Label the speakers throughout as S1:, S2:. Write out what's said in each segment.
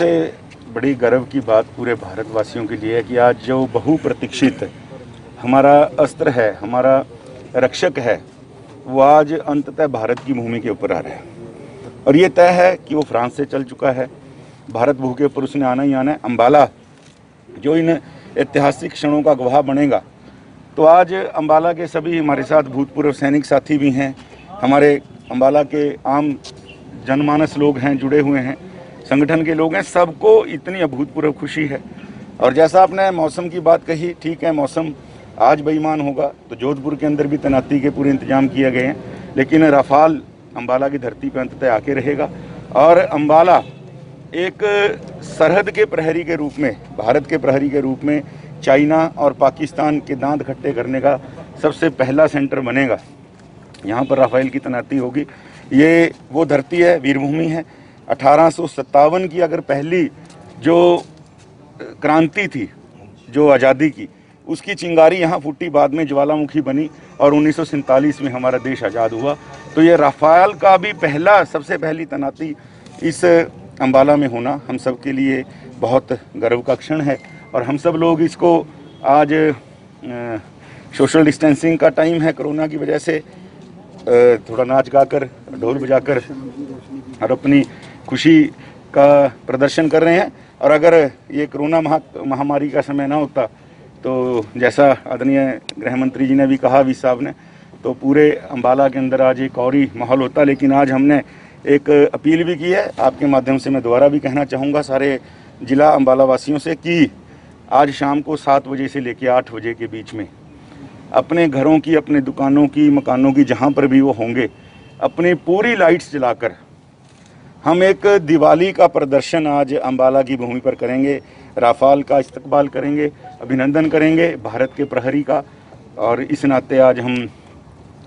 S1: सबसे बड़ी गर्व की बात पूरे भारतवासियों के लिए है कि आज जो बहुप्रतीक्षित हमारा अस्त्र है, हमारा रक्षक है, वो आज अंततः भारत की भूमि के ऊपर आ रहा है। और ये तय है कि वो फ्रांस से चल चुका है, भारत भू के ऊपर उसने आना ही आना है। अम्बाला जो इन ऐतिहासिक क्षणों का गवाह बनेगा। तो आज अम्बाला के सभी हमारे साथ भूतपूर्व सैनिक साथी भी हैं, हमारे अम्बाला के आम जनमानस लोग हैं, जुड़े हुए हैं, संगठन के लोग हैं, सबको इतनी अभूतपूर्व खुशी है। और जैसा आपने मौसम की बात कही, ठीक है, मौसम आज बेईमान होगा तो जोधपुर के अंदर भी तैनाती के पूरे इंतजाम किए गए हैं, लेकिन राफाल अम्बाला की धरती पर अंततः आके रहेगा। और अम्बाला एक सरहद के प्रहरी के रूप में, भारत के प्रहरी के रूप में चाइना और पाकिस्तान के दांत खट्टे करने का सबसे पहला सेंटर बनेगा। यहाँ पर राफेल की तैनाती होगी। ये वो धरती है, वीरभूमि है। 1857 की अगर पहली जो क्रांति थी, जो आज़ादी की, उसकी चिंगारी यहाँ फूटी, बाद में ज्वालामुखी बनी और 1947 में हमारा देश आज़ाद हुआ। तो ये राफेल का भी सबसे पहली तैनाती इस अम्बाला में होना हम सब के लिए बहुत गर्व का क्षण है। और हम सब लोग इसको आज सोशल डिस्टेंसिंग का टाइम है, कोरोना की वजह से थोड़ा नाच गाकर, ढोल बजाकर और अपनी खुशी का प्रदर्शन कर रहे हैं। और अगर ये कोरोना महामारी का समय ना होता तो जैसा आदरणीय गृह मंत्री जी ने भी कहा, वी साहब ने, तो पूरे अम्बाला के अंदर आज एक और ही माहौल होता। लेकिन आज हमने एक अपील भी की है, आपके माध्यम से मैं दोबारा भी कहना चाहूँगा सारे जिला अम्बाला वासियों से कि आज शाम को 7 बजे से लेकर 8 बजे के बीच में अपने घरों की, अपने दुकानों की, मकानों की, जहाँ पर भी वो होंगे, अपनी पूरी लाइट्स जलाकर हम एक दिवाली का प्रदर्शन आज अम्बाला की भूमि पर करेंगे। राफेल का इस्तकबाल करेंगे, अभिनंदन करेंगे भारत के प्रहरी का, और इस नाते आज हम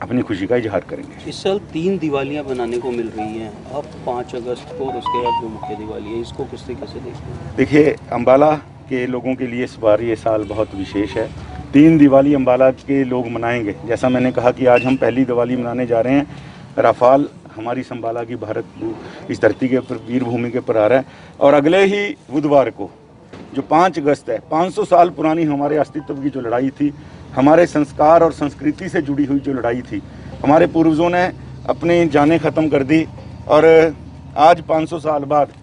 S1: अपनी खुशी का इजहार करेंगे।
S2: इस साल 3 दिवालियां बनाने को मिल रही हैं, अब 5 अगस्त को और उसके बाद जो मुख्य दिवाली है, इसको किस तरीके से देखते हैं?
S1: देखिए, अम्बाला के लोगों के लिए इस बार ये साल बहुत विशेष है। 3 दिवाली अम्बाला के लोग मनाएंगे। जैसा मैंने कहा कि आज हम पहली दिवाली मनाने जा रहे हैं। राफेल हमारी अम्बाला की भारत इस धरती के ऊपर, वीरभूमि के ऊपर आ रहा है। और अगले ही बुधवार को जो 5 अगस्त है, 500 साल पुरानी हमारे अस्तित्व की जो लड़ाई थी, हमारे संस्कार और संस्कृति से जुड़ी हुई जो लड़ाई थी, हमारे पूर्वजों ने अपनी जानें ख़त्म कर दी। और आज 500 साल बाद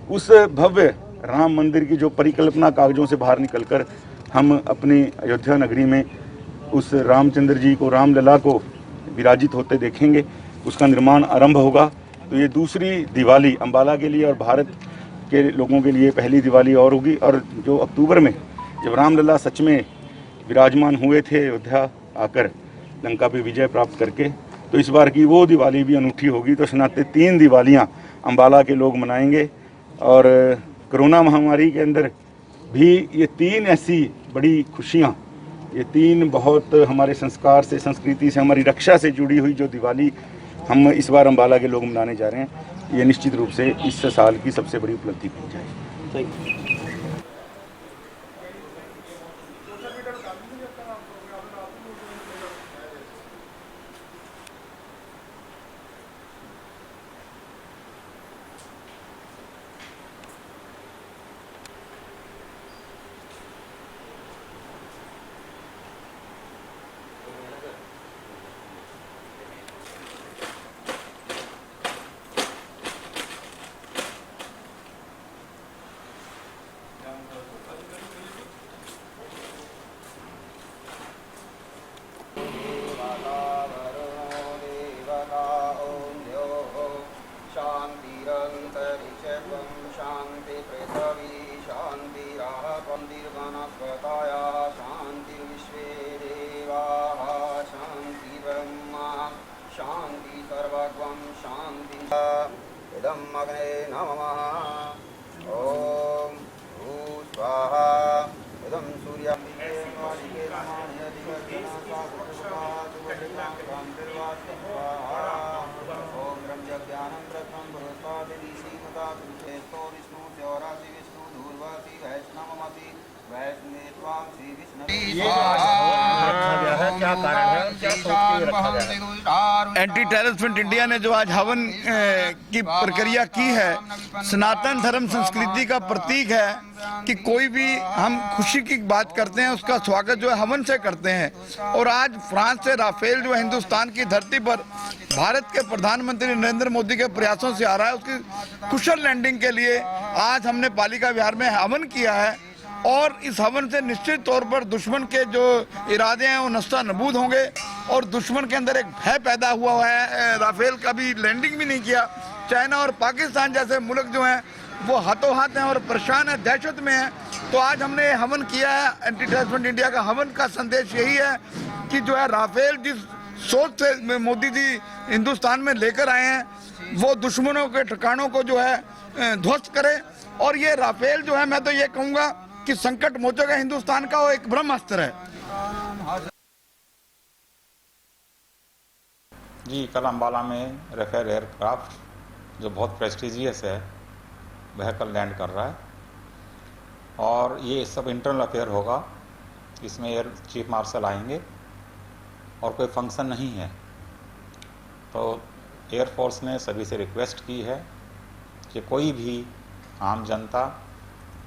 S1: उस भव्य राम मंदिर की जो परिकल्पना कागज़ों से बाहर निकलकर हम अपनी अयोध्या नगरी में उस रामचंद्र जी को, रामलला को विराजित होते देखेंगे, उसका निर्माण आरंभ होगा। तो ये दूसरी दिवाली अम्बाला के लिए और भारत के लोगों के लिए पहली दिवाली और होगी। और जो अक्टूबर में जब रामलला सच में विराजमान हुए थे अयोध्या आकर, लंका पे विजय प्राप्त करके, तो इस बार की वो दिवाली भी अनूठी होगी। तो इस नाते 3 दिवालियाँ अम्बाला के लोग मनाएंगे। और कोरोना महामारी के अंदर भी ये 3 ऐसी बड़ी खुशियाँ, ये 3 बहुत हमारे संस्कार से, संस्कृति से, हमारी रक्षा से जुड़ी हुई जो दिवाली हम इस बार अम्बाला के लोग मनाने जा रहे हैं, ये निश्चित रूप से इस साल की सबसे बड़ी उपलब्धि बन जाएगी।
S2: Thank you.
S3: इदम् अग्ने नमः। ओम स्वाहा। इदं सूर्यं ओम ब्रह्मज्ञानं प्रथम बृहस्पति श्रीमता सुचेतो विष्णु चौरासी विष्णु धूर्वासी वैष्णवमति वैष्णवेत्वां श्री विष्णु।
S4: क्या कारण है, क्या सोच के रखा गया है? एंटी टेररिस्ट इंडिया ने जो आज हवन की प्रक्रिया की है, सनातन धर्म संस्कृति का प्रतीक है कि कोई भी हम खुशी की बात करते हैं उसका स्वागत जो है हवन से करते हैं। और आज फ्रांस से राफेल जो है हिंदुस्तान की धरती पर भारत के प्रधानमंत्री नरेंद्र मोदी के प्रयासों से आ रहा है, उसकी कुशल लैंडिंग के लिए आज हमने पालिका विहार में हवन किया है। और इस हवन से निश्चित तौर पर दुश्मन के जो इरादे हैं वो नस्ता नबूद होंगे और दुश्मन के अंदर एक भय पैदा हुआ है। राफेल का भी लैंडिंग भी नहीं किया। चाइना और पाकिस्तान जैसे मुल्क जो हैं वो हाथों हाथ हैं और परेशान है, दहशत में है। तो आज हमने हवन किया है। एंटी टेररिस्ट इंडिया का हवन का संदेश यही है कि जो है राफेल जिस सोच से मोदी जी हिंदुस्तान में लेकर आए हैं वो दुश्मनों के ठिकानों को जो है ध्वस्त करे। और ये राफेल जो है मैं तो ये कहूँगा कि संकट मोचक है हिंदुस्तान का, वो एक ब्रह्मास्त्र है।
S5: जी, कल अम्बाला में राफेल एयरक्राफ्ट जो बहुत प्रेस्टिजियस है वह कल लैंड कर रहा है और ये सब इंटरनल अफेयर होगा। इसमें एयर चीफ मार्शल आएंगे और कोई फंक्शन नहीं है। तो एयरफोर्स ने सभी से रिक्वेस्ट की है कि कोई भी आम जनता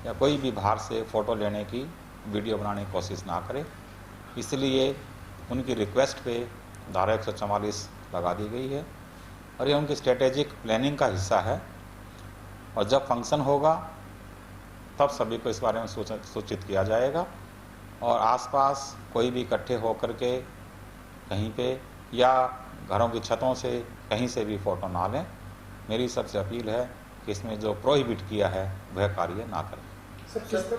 S5: या कोई भी बाहर से फ़ोटो लेने की, वीडियो बनाने की कोशिश ना करे। इसलिए उनकी रिक्वेस्ट पे धारा 144 लगा दी गई है और ये उनकी स्ट्रेटेजिक प्लानिंग का हिस्सा है। और जब फंक्शन होगा तब सभी को इस बारे में सूचित किया जाएगा और आसपास कोई भी इकट्ठे होकर के कहीं पे या घरों की छतों से कहीं से भी फ़ोटो ना लें। मेरी सबसे अपील है कि इसमें जो प्रोहिबिट किया है वह कार्य ना करें।
S6: सर,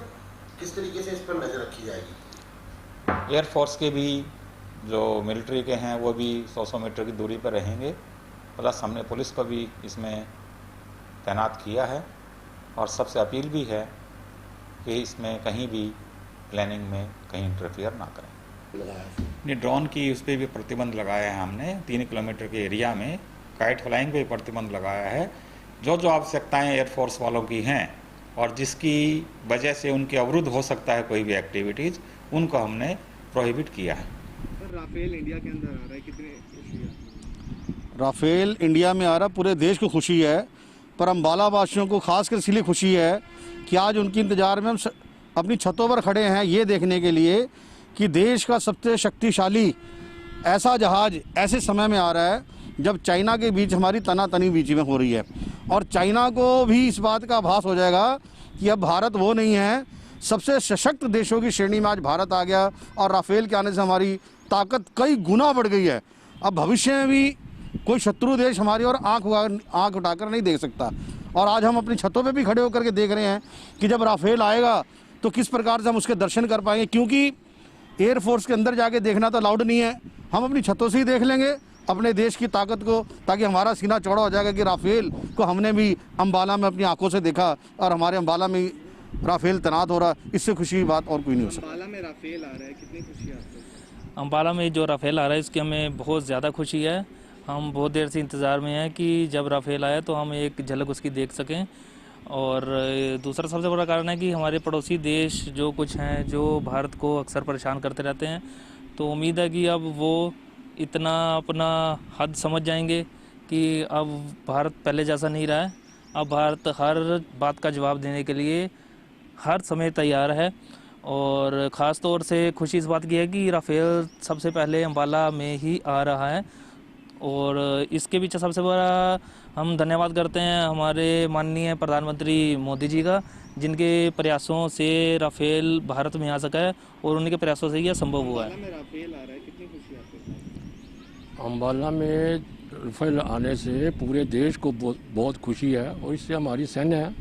S6: किस तरीके से इस पर नज़र रखी जाएगी?
S5: एयरफोर्स के भी जो मिलिट्री के हैं वो भी 100 मीटर की दूरी पर रहेंगे, प्लस हमने पुलिस को भी इसमें तैनात किया है। और सबसे अपील भी है कि इसमें कहीं भी प्लानिंग में कहीं इंटरफियर ना करें। नहीं, ड्रोन की उस पर भी प्रतिबंध लगाया है हमने। 3 किलोमीटर के एरिया में काइट फ्लाइंग पे प्रतिबंध लगाया है। जो आवश्यकताएं एयरफोर्स वालों की हैं और जिसकी वजह से उनके अवरुद्ध हो सकता है कोई भी एक्टिविटीज़, उनको हमने प्रोहिबिट किया है।
S7: राफेल इंडिया के अंदर आ रहा है, कितने खुशी है?
S8: राफेल इंडिया में आ रहा, पूरे देश को खुशी है, पर अम्बाला वासियों को खासकर इसलिए खुशी है कि आज उनके इंतज़ार में हम अपनी छतों पर खड़े हैं ये देखने के लिए कि देश का सबसे शक्तिशाली ऐसा जहाज़ ऐसे समय में आ रहा है जब चाइना के बीच हमारी तनातनी बीच में हो रही है। और चाइना को भी इस बात का आभास हो जाएगा कि अब भारत वो नहीं है। सबसे सशक्त देशों की श्रेणी में आज भारत आ गया और राफेल के आने से हमारी ताकत कई गुना बढ़ गई है। अब भविष्य में भी कोई शत्रु देश हमारी और आंख उठाकर नहीं देख सकता। और आज हम अपनी छतों पे भी खड़े होकर के देख रहे हैं कि जब राफेल आएगा तो किस प्रकार से हम उसके दर्शन कर पाएंगे, क्योंकि एयरफोर्स के अंदर जाके देखना तो अलाउड नहीं है। हम अपनी छतों से ही देख लेंगे अपने देश की ताकत को, ताकि हमारा सीना चौड़ा हो जाएगा कि राफेल को हमने भी अम्बाला में अपनी आंखों से देखा और हमारे अम्बाला में राफेल तैनात हो रहा। इससे खुशी की बात और कोई नहीं हो सकती।
S7: अम्बाला में राफेल आ रहा है, कितनी खुशी है आपको?
S9: अम्बाला में जो राफेल आ रहा है इसकी हमें बहुत ज़्यादा खुशी है। हम बहुत देर से इंतज़ार में हैं कि जब राफेल आया तो हम एक झलक उसकी देख सकें। और दूसरा सबसे बड़ा कारण है कि हमारे पड़ोसी देश जो कुछ हैं जो भारत को अक्सर परेशान करते रहते हैं, तो उम्मीद है कि अब वो इतना अपना हद समझ जाएंगे कि अब भारत पहले जैसा नहीं रहा है। अब भारत हर बात का जवाब देने के लिए हर समय तैयार है। और ख़ास तौर से खुशी इस बात की है कि राफेल सबसे पहले अम्बाला में ही आ रहा है। और इसके पीछे सबसे बड़ा हम धन्यवाद करते हैं हमारे माननीय प्रधानमंत्री मोदी जी का, जिनके प्रयासों से राफेल भारत में आ सका है और उनके प्रयासों से यह संभव हुआ है।
S7: में राफेल आ रहा है, कितनी खुशी है आपको?
S10: अम्बाला में राफेल आने से पूरे देश को बहुत खुशी है और इससे हमारी सैन्य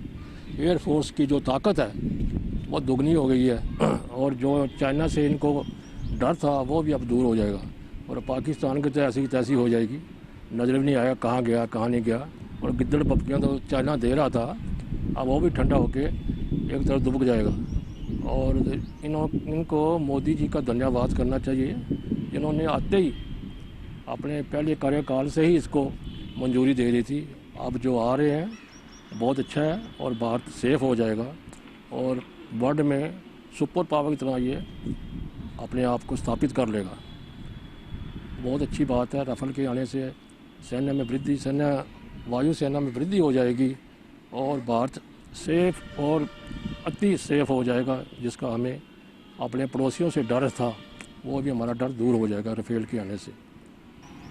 S10: एयरफोर्स की जो ताकत है वो दुगनी हो गई है। और जो चाइना से इनको डर था वो भी अब दूर हो जाएगा और पाकिस्तान की तो ऐसी की तैसी हो जाएगी, नज़र भी नहीं आएगा कहाँ गया कहाँ नहीं गया। और गिद्दड़ पपकियाँ तो चाइना दे रहा था, अब वो भी ठंडा होके एक तरफ दुबक जाएगा। और इनको मोदी जी का धन्यवाद करना चाहिए, जिन्होंने आते ही अपने पहले कार्यकाल से ही इसको मंजूरी दे दी थी। अब जो आ रहे हैं बहुत अच्छा है और भारत सेफ हो जाएगा और वर्ल्ड में सुपर पावर की तरह ये अपने आप को स्थापित कर लेगा। बहुत अच्छी बात है राफेल के आने से सैन्य में वृद्धि, वायु सेना में वृद्धि हो जाएगी और भारत सेफ और अति सेफ हो जाएगा, जिसका हमें अपने पड़ोसियों से डर था, वो भी हमारा डर दूर हो जाएगा राफेल के आने से।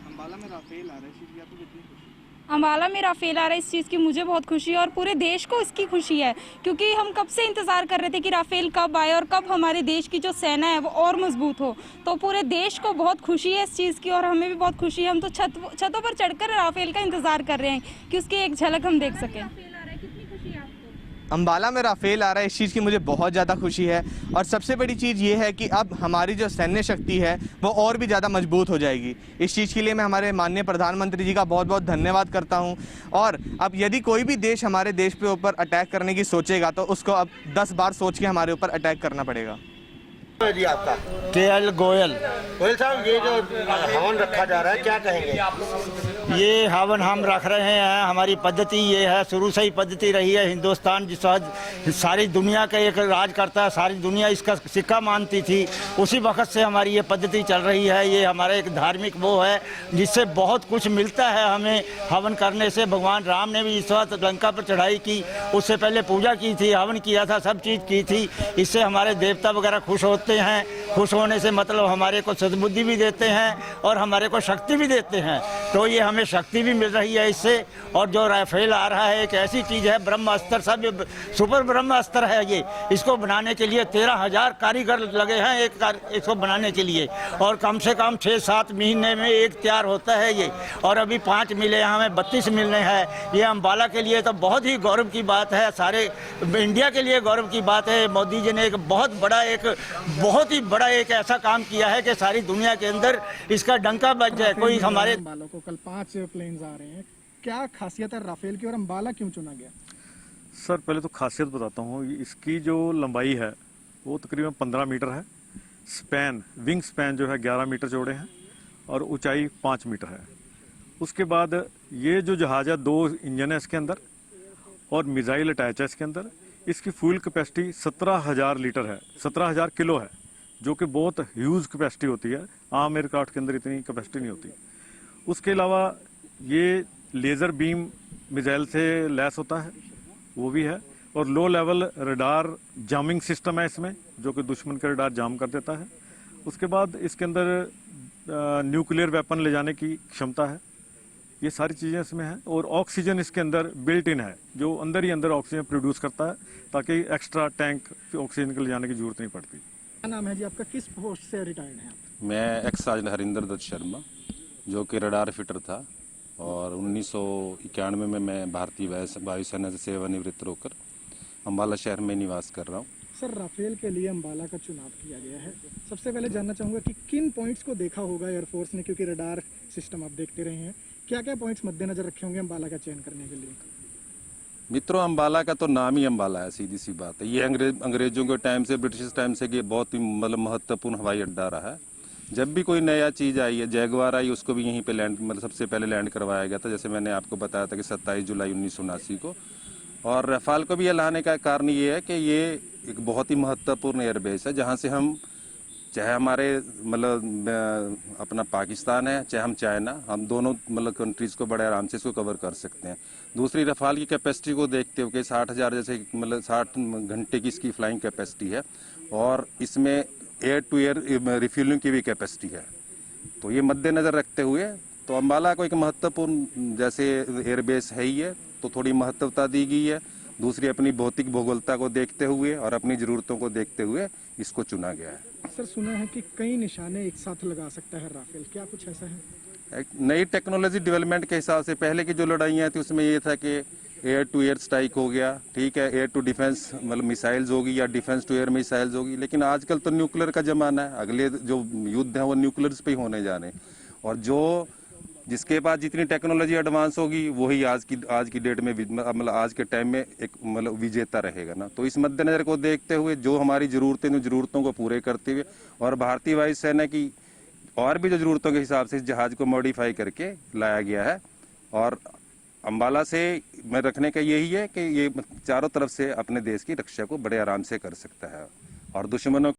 S7: अम्बाला में राफेल आ रहा है, इस चीज़ की आपको कितनी खुशी?
S11: अम्बाला में राफेल आ रहा है, इस चीज़ की मुझे बहुत खुशी है और पूरे देश को इसकी खुशी है, क्योंकि हम कब से इंतज़ार कर रहे थे कि राफेल कब आए और कब हमारे देश की जो सेना है वो और मजबूत हो। तो पूरे देश को बहुत खुशी है इस चीज़ की और हमें भी बहुत खुशी है। हम तो छतों पर चढ़कर राफेल का इंतज़ार कर रहे हैं कि उसकी एक झलक हम देख सकें।
S7: अम्बाला में राफेल आ रहा है, इस चीज़ की मुझे बहुत ज़्यादा खुशी है और सबसे बड़ी चीज़ ये है कि अब हमारी जो सैन्य शक्ति है वो और भी ज़्यादा मजबूत हो जाएगी। इस चीज़ के लिए मैं हमारे माननीय प्रधानमंत्री जी का बहुत बहुत धन्यवाद करता हूं। और अब यदि कोई भी देश हमारे देश पे ऊपर अटैक करने की सोचेगा तो उसको अब 10 बार सोच के हमारे ऊपर अटैक करना पड़ेगा।
S6: जी आपका
S12: केएल गोयल।
S6: गोयल साहब, ये जो हवन रखा जा रहा है क्या कहेंगे?
S12: ये हवन हम रख रहे हैं, हमारी पद्धति ये है, शुरू से ही पद्धति रही है। हिंदुस्तान जिस सारी दुनिया का एक राज करता है, सारी दुनिया इसका सिक्का मानती थी, उसी वक्त से हमारी ये पद्धति चल रही है। ये हमारा एक धार्मिक वो है जिससे बहुत कुछ मिलता है हमें हवन करने से। भगवान राम ने भी इस वक्त लंका पर चढ़ाई की, उससे पहले पूजा की थी, हवन किया था, सब चीज़ की थी। इससे हमारे देवता वगैरह खुश होते हैं। खुश होने से मतलब हमारे को सद्बुद्धि भी देते हैं और हमारे को शक्ति भी देते हैं। तो ये हमें शक्ति भी मिल रही है इससे। और जो राफेल आ रहा है एक ऐसी चीज़ है, ब्रह्मास्त्र, सब सुपर ब्रह्मास्त्र है ये। इसको बनाने के लिए 13,000 कारीगर लगे हैं इसको बनाने के लिए, और कम से कम 6-7 महीने में एक तैयार होता है ये। और अभी 5 मिले, हमें 32 मिलने हैं। ये अम्बाला के लिए तो बहुत ही गौरव की बात है, सारे इंडिया के लिए गौरव की बात है। मोदी जी ने एक बहुत ही बड़ा एक ऐसा काम किया है कि सारी दुनिया के अंदर इसका डंका बज जाए। कोई हमारे
S7: अम्बाला को कल 5 प्लेन्स आ रहे हैं, क्या खासियत है राफेल की और अम्बाला क्यों चुना गया?
S13: सर पहले तो खासियत बताता हूँ। इसकी जो लंबाई है वो तकरीबन 15 मीटर है। स्पैन, विंग स्पैन जो है 11 मीटर चौड़े हैं और ऊंचाई 5 मीटर है। उसके बाद ये जो जहाज़ है 2 इंजन है इसके अंदर और मिसाइल अटैच है इसके अंदर। इसकी फ्यूल कैपेसिटी 17,000 लीटर है, 17,000 किलो है, जो कि बहुत ह्यूज कैपेसिटी होती है। आम एयरक्राफ्ट के अंदर इतनी कैपेसिटी नहीं होती। उसके अलावा ये लेज़र बीम मिसाइल से लैस होता है, वो भी है। और low level radar jamming system है इसमें, जो कि दुश्मन का रडार जाम कर देता है। उसके बाद इसके अंदर न्यूक्लियर वेपन ले जाने की क्षमता है। ये सारी चीज़ें इसमें हैं। और ऑक्सीजन इसके अंदर बिल्ट इन है, जो अंदर ही अंदर ऑक्सीजन प्रोड्यूस करता है, ताकि एक्स्ट्रा टैंक ऑक्सीजन के ले जाने की जरूरत नहीं पड़ती।
S7: क्या नाम है जी आपका, किस पोस्ट से रिटायर्ड हैं आप?
S14: मैं एक्स सार्जेंट हरिंदर दत्त शर्मा, जो कि रडार फिटर था, और 1991 में मैं भारतीय वायुसेना से सेवानिवृत्त होकर अम्बाला शहर में निवास कर रहा हूँ।
S7: सर, राफेल के लिए अम्बाला का चुनाव किया गया है। सबसे पहले जानना चाहूँगा कि किन पॉइंट्स को देखा होगा एयरफोर्स ने, क्योंकि रडार सिस्टम आप देखते रहे हैं, क्या क्या पॉइंट्स मद्देनजर रखे होंगे अम्बाला का चयन करने के लिए?
S14: मित्रों, अम्बाला का तो नाम ही अम्बाला है, सीधी सी बात है। ये अंग्रेजों के टाइम से, ब्रिटिश टाइम से ये बहुत ही मतलब महत्वपूर्ण हवाई अड्डा रहा है। जब भी कोई नया चीज़ आई है, जैगवार आई, उसको भी यहीं पे लैंड सबसे पहले लैंड करवाया गया था। जैसे मैंने आपको बताया था कि 27 जुलाई 1979 को। और रफाल को भी लाने का कारण ये है कि ये एक बहुत ही महत्वपूर्ण एयरबेस है, जहाँ से हम, चाहे हमारे मतलब अपना पाकिस्तान है, चाहे हम चाइना, हम दोनों मतलब कंट्रीज़ को बड़े आराम से इसको कवर कर सकते हैं। दूसरी, रफाल की कैपेसिटी को देखते हुए 60,000 जैसे मतलब 60 घंटे की इसकी फ्लाइंग कैपेसिटी है, और इसमें एयर टू एयर रिफ्यूलिंग की भी कैपेसिटी है। तो ये मद्देनज़र रखते हुए तो अम्बाला को एक महत्वपूर्ण जैसे एयरबेस है ही है, तो थोड़ी महत्वता दी गई है। दूसरी, अपनी भौतिक भूगोलता को देखते हुए और अपनी ज़रूरतों को देखते हुए इसको चुना गया है।
S7: सर, सुना है कि कई निशाने एक साथ लगा सकता है राफेल, क्या कुछ ऐसा है?
S14: एक नई टेक्नोलॉजी डेवलपमेंट के हिसाब से पहले की जो लड़ाइयाँ थी उसमें ये था कि एयर टू एयर स्ट्राइक हो गया, ठीक है, एयर टू डिफेंस मतलब मिसाइल्स होगी या डिफेंस टू एयर मिसाइल्स होगी। लेकिन आजकल तो न्यूक्लियर का ज़माना है, अगले जो युद्ध है वो न्यूक्लियर्स पे ही होने जा रहे हैं। और जो जिसके पास जितनी टेक्नोलॉजी एडवांस होगी वही आज की डेट में मतलब आज के टाइम में एक मतलब विजेता रहेगा ना। तो इस मद्देनजर को देखते हुए जो हमारी ज़रूरतों को पूरे करते हुए और भारतीय वायुसेना की और भी जो ज़रूरतों के हिसाब से इस जहाज़ को मॉडिफाई करके लाया गया है। और अम्बाला से मैं रखने का यही है कि ये चारों तरफ से अपने देश की रक्षा को बड़े आराम से कर सकता है और दुश्मनों